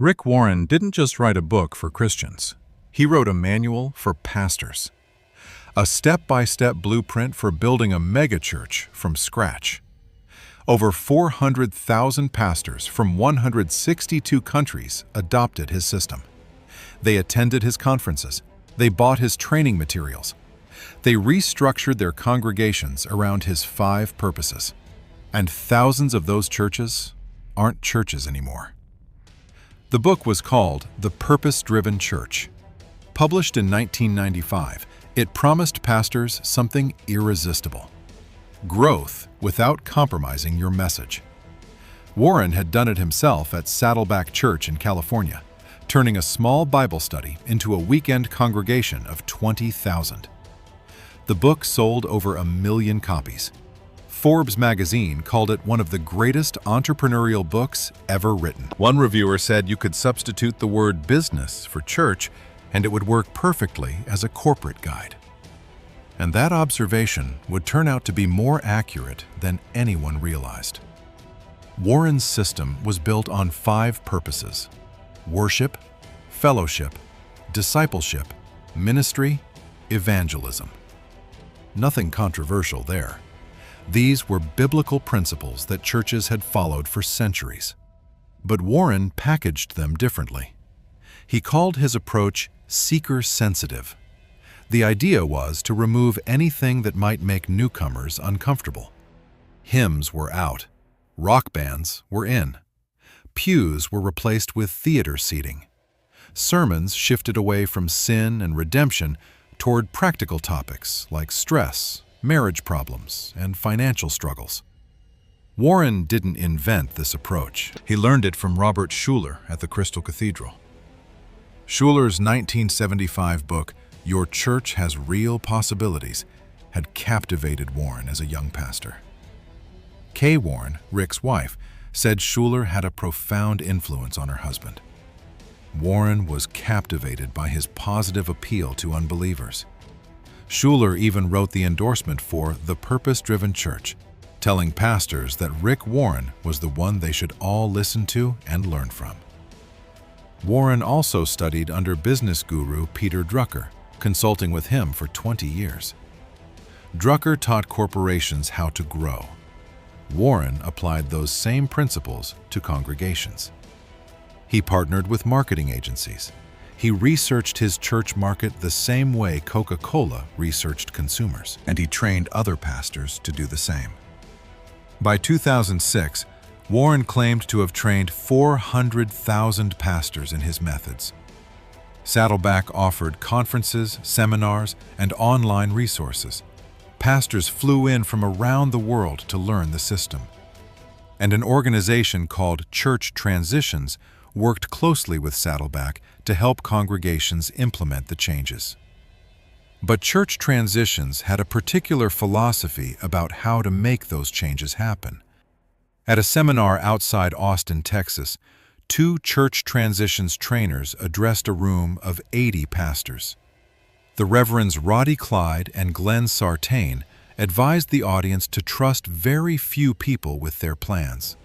Rick Warren didn't just write a book for Christians. He wrote a manual for pastors. A step-by-step blueprint for building a megachurch from scratch. Over 400,000 pastors from 162 countries adopted his system. They attended his conferences. They bought his training materials. They restructured their congregations around his 5 purposes. And thousands of those churches aren't churches anymore. The book was called The Purpose-Driven Church. Published in 1995, it promised pastors something irresistible: growth without compromising your message. Warren had done it himself at Saddleback Church in California, turning a small Bible study into a weekend congregation of 20,000. The book sold over 1 million copies. Forbes magazine called it one of the greatest entrepreneurial books ever written. One reviewer said you could substitute the word business for church, and it would work perfectly as a corporate guide. And that observation would turn out to be more accurate than anyone realized. Warren's system was built on 5 purposes: worship, fellowship, discipleship, ministry, evangelism. Nothing controversial there. These were biblical principles that churches had followed for centuries. But Warren packaged them differently. He called his approach seeker-sensitive. The idea was to remove anything that might make newcomers uncomfortable. Hymns were out. Rock bands were in. Pews were replaced with theater seating. Sermons shifted away from sin and redemption toward practical topics like stress, marriage problems, and financial struggles. Warren didn't invent this approach. He learned it from Robert Schuller at the Crystal Cathedral. Schuller's 1975 book, Your Church Has Real Possibilities, had captivated Warren as a young pastor. Kay Warren, Rick's wife, said Schuller had a profound influence on her husband. Warren was captivated by his positive appeal to unbelievers. Schuller even wrote the endorsement for The Purpose-Driven Church, telling pastors that Rick Warren was the one they should all listen to and learn from. Warren also studied under business guru Peter Drucker, consulting with him for 20 years. Drucker taught corporations how to grow. Warren applied those same principles to congregations. He partnered with marketing agencies. He researched his church market the same way Coca-Cola researched consumers, and he trained other pastors to do the same. By 2006, Warren claimed to have trained 400,000 pastors in his methods. Saddleback offered conferences, seminars, and online resources. Pastors flew in from around the world to learn the system. And an organization called Church Transitions worked closely with Saddleback to help congregations implement the changes. But Church Transitions had a particular philosophy about how to make those changes happen. At a seminar outside Austin, Texas, 2 Church Transitions trainers addressed a room of 80 pastors. The Reverends Roddy Clyde and Glenn Sartain advised the audience to trust very few people with their plans.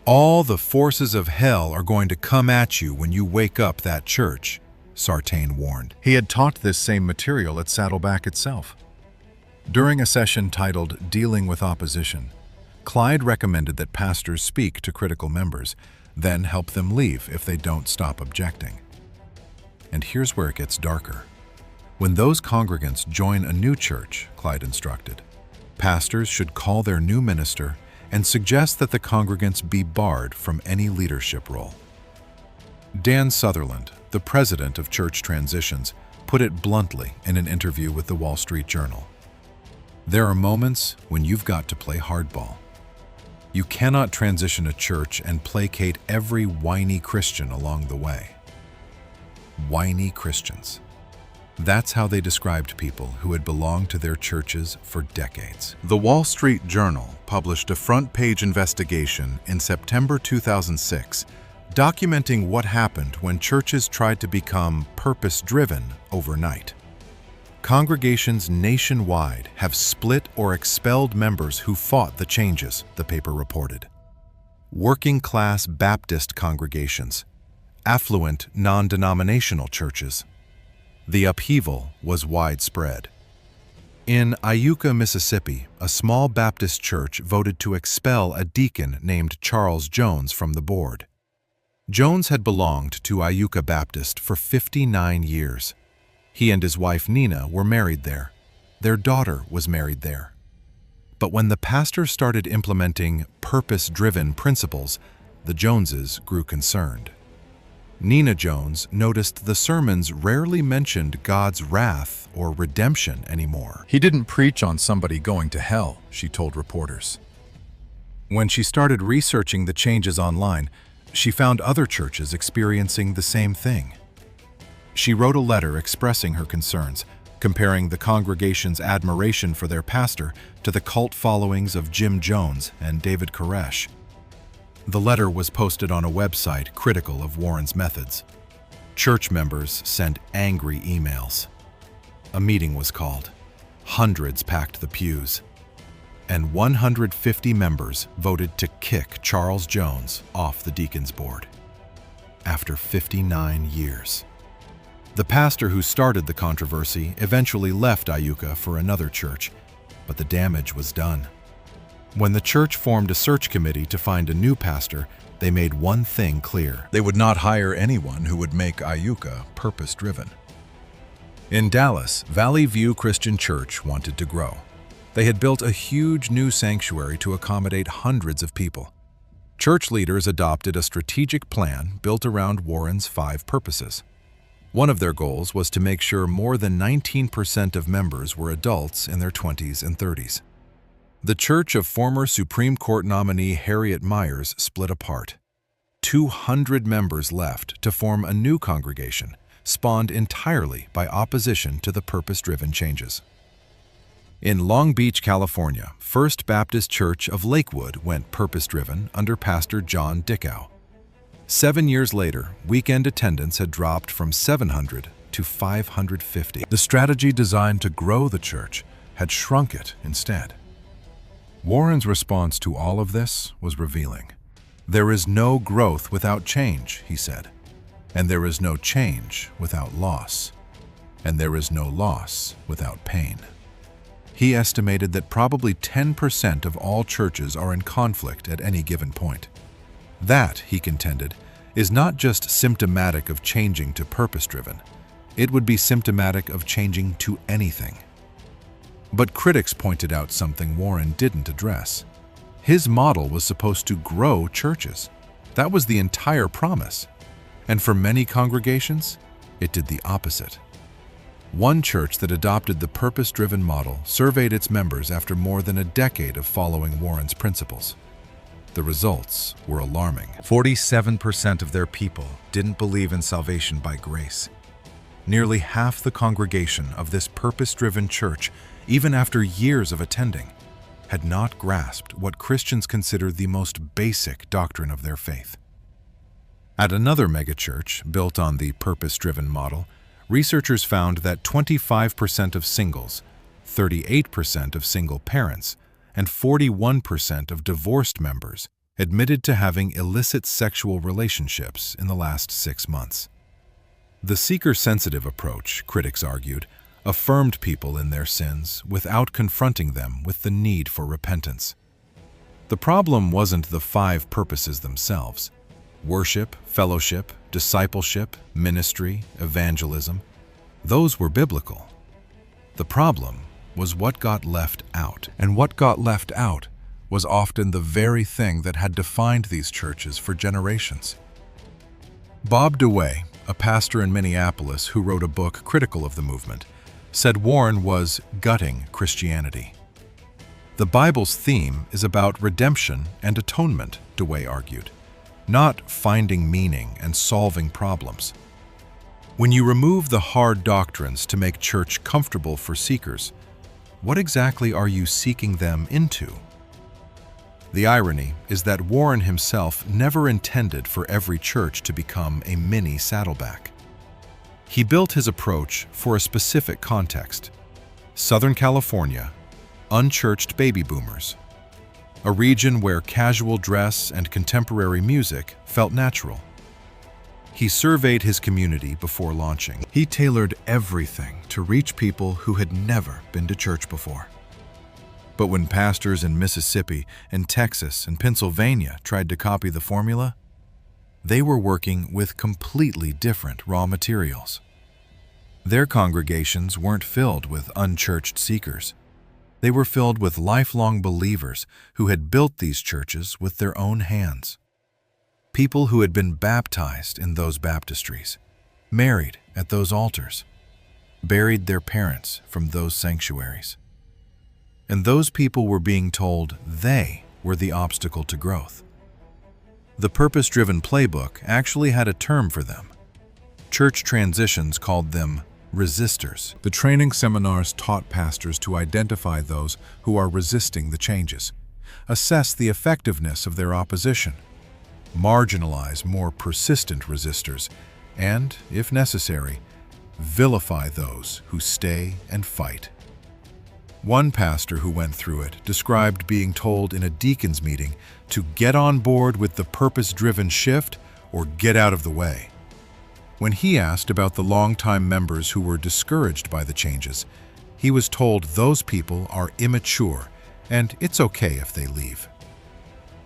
"All the forces of hell are going to come at you when you wake up that church," Sartain warned. He had taught this same material at Saddleback itself. During a session titled Dealing with Opposition, Clyde recommended that pastors speak to critical members, then help them leave if they don't stop objecting. And here's where it gets darker. When those congregants join a new church, Clyde instructed, pastors should call their new minister and suggest that the congregants be barred from any leadership role. Dan Sutherland, the president of Church Transitions, put it bluntly in an interview with the Wall Street Journal. "There are moments when you've got to play hardball. You cannot transition a church and placate every whiny Christian along the way." Whiny Christians. That's how they described people who had belonged to their churches for decades. The Wall Street Journal published a front-page investigation in September 2006, documenting what happened when churches tried to become purpose-driven overnight. Congregations nationwide have split or expelled members who fought the changes, the paper reported. Working-class Baptist congregations, affluent, non-denominational churches. The upheaval was widespread. In Iuka, Mississippi, a small Baptist church voted to expel a deacon named Charles Jones from the board. Jones had belonged to Iuka Baptist for 59 years. He and his wife Nina were married there. Their daughter was married there. But when the pastor started implementing purpose-driven principles, the Joneses grew concerned. Nina Jones noticed the sermons rarely mentioned God's wrath or redemption anymore. He didn't preach on somebody going to hell, she told reporters. When she started researching the changes online, she found other churches experiencing the same thing. She wrote a letter expressing her concerns, comparing the congregation's admiration for their pastor to the cult followings of Jim Jones and David Koresh. The letter was posted on a website critical of Warren's methods. Church members sent angry emails. A meeting was called. Hundreds packed the pews. And 150 members voted to kick Charles Jones off the deacons board. After 59 years. The pastor who started the controversy eventually left Iuka for another church, but the damage was done. When the church formed a search committee to find a new pastor, they made one thing clear. They would not hire anyone who would make Iuka purpose-driven. In Dallas, Valley View Christian Church wanted to grow. They had built a huge new sanctuary to accommodate hundreds of people. Church leaders adopted a strategic plan built around Warren's 5 purposes. One of their goals was to make sure more than 19% of members were adults in their 20s and 30s. The church of former Supreme Court nominee Harriet Miers split apart. 200 members left to form a new congregation, spawned entirely by opposition to the purpose-driven changes. In Long Beach, California, First Baptist Church of Lakewood went purpose-driven under Pastor John Dickow. 7 years later, weekend attendance had dropped from 700 to 550. The strategy designed to grow the church had shrunk it instead. Warren's response to all of this was revealing. There is no growth without change, he said, and there is no change without loss, and there is no loss without pain. He estimated that probably 10% of all churches are in conflict at any given point. That, he contended, is not just symptomatic of changing to purpose-driven. It would be symptomatic of changing to anything. But critics pointed out something Warren didn't address. His model was supposed to grow churches. That was the entire promise. And for many congregations, it did the opposite. One church that adopted the purpose-driven model surveyed its members after more than a decade of following Warren's principles. The results were alarming. 47% of their people didn't believe in salvation by grace. Nearly half the congregation of this purpose-driven church, even after years of attending, had not grasped what Christians consider the most basic doctrine of their faith. At another megachurch built on the purpose-driven model, researchers found that 25% of singles, 38% of single parents, and 41% of divorced members admitted to having illicit sexual relationships in the last 6 months. The seeker-sensitive approach, critics argued, affirmed people in their sins without confronting them with the need for repentance. The problem wasn't the 5 purposes themselves. Worship, fellowship, discipleship, ministry, evangelism, those were biblical. The problem was what got left out. And what got left out was often the very thing that had defined these churches for generations. Bob DeWay, a pastor in Minneapolis who wrote a book critical of the movement, said Warren was gutting Christianity. The Bible's theme is about redemption and atonement, DeWay argued, not finding meaning and solving problems. When you remove the hard doctrines to make church comfortable for seekers, what exactly are you seeking them into? The irony is that Warren himself never intended for every church to become a mini Saddleback. He built his approach for a specific context: Southern California, unchurched baby boomers, a region where casual dress and contemporary music felt natural. He surveyed his community before launching. He tailored everything to reach people who had never been to church before. But when pastors in Mississippi and Texas and Pennsylvania tried to copy the formula, they were working with completely different raw materials. Their congregations weren't filled with unchurched seekers. They were filled with lifelong believers who had built these churches with their own hands. People who had been baptized in those baptistries, married at those altars, buried their parents from those sanctuaries. And those people were being told they were the obstacle to growth. The purpose-driven playbook actually had a term for them. Church transitions called them resistors. The training seminars taught pastors to identify those who are resisting the changes, assess the effectiveness of their opposition, marginalize more persistent resistors, and, if necessary, vilify those who stay and fight. One pastor who went through it described being told in a deacons meeting to get on board with the purpose-driven shift or get out of the way. When he asked about the longtime members who were discouraged by the changes, he was told those people are immature and it's okay if they leave.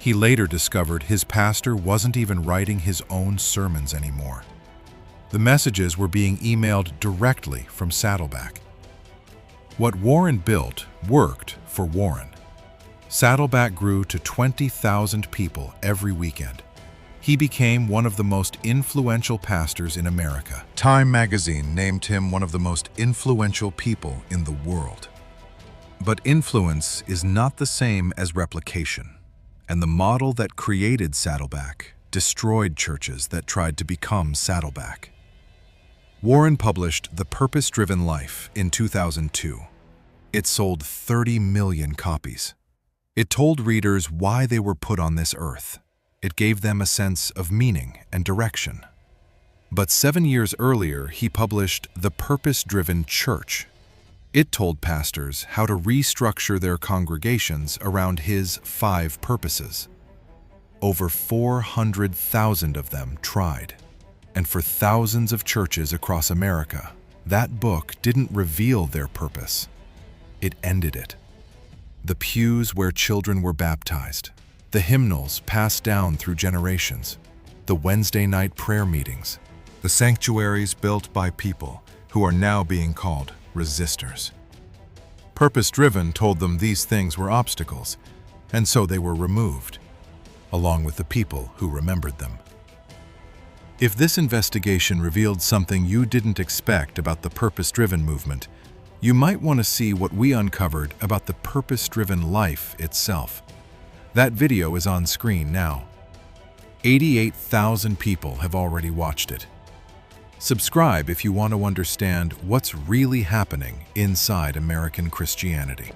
He later discovered his pastor wasn't even writing his own sermons anymore. The messages were being emailed directly from Saddleback. What Warren built worked for Warren. Saddleback grew to 20,000 people every weekend. He became one of the most influential pastors in America. Time magazine named him one of the most influential people in the world. But influence is not the same as replication. And the model that created Saddleback destroyed churches that tried to become Saddleback. Warren published The Purpose-Driven Life in 2002. It sold 30 million copies. It told readers why they were put on this earth. It gave them a sense of meaning and direction. But 7 years earlier, he published The Purpose-Driven Church. It told pastors how to restructure their congregations around his 5 purposes. Over 400,000 of them tried. And for thousands of churches across America, that book didn't reveal their purpose. It ended it. The pews where children were baptized, the hymnals passed down through generations, the Wednesday night prayer meetings, the sanctuaries built by people who are now being called resistors. Purpose-driven told them these things were obstacles, and so they were removed, along with the people who remembered them. If this investigation revealed something you didn't expect about the purpose-driven movement, you might want to see what we uncovered about the purpose-driven life itself. That video is on screen now. 88,000 people have already watched it. Subscribe if you want to understand what's really happening inside American Christianity.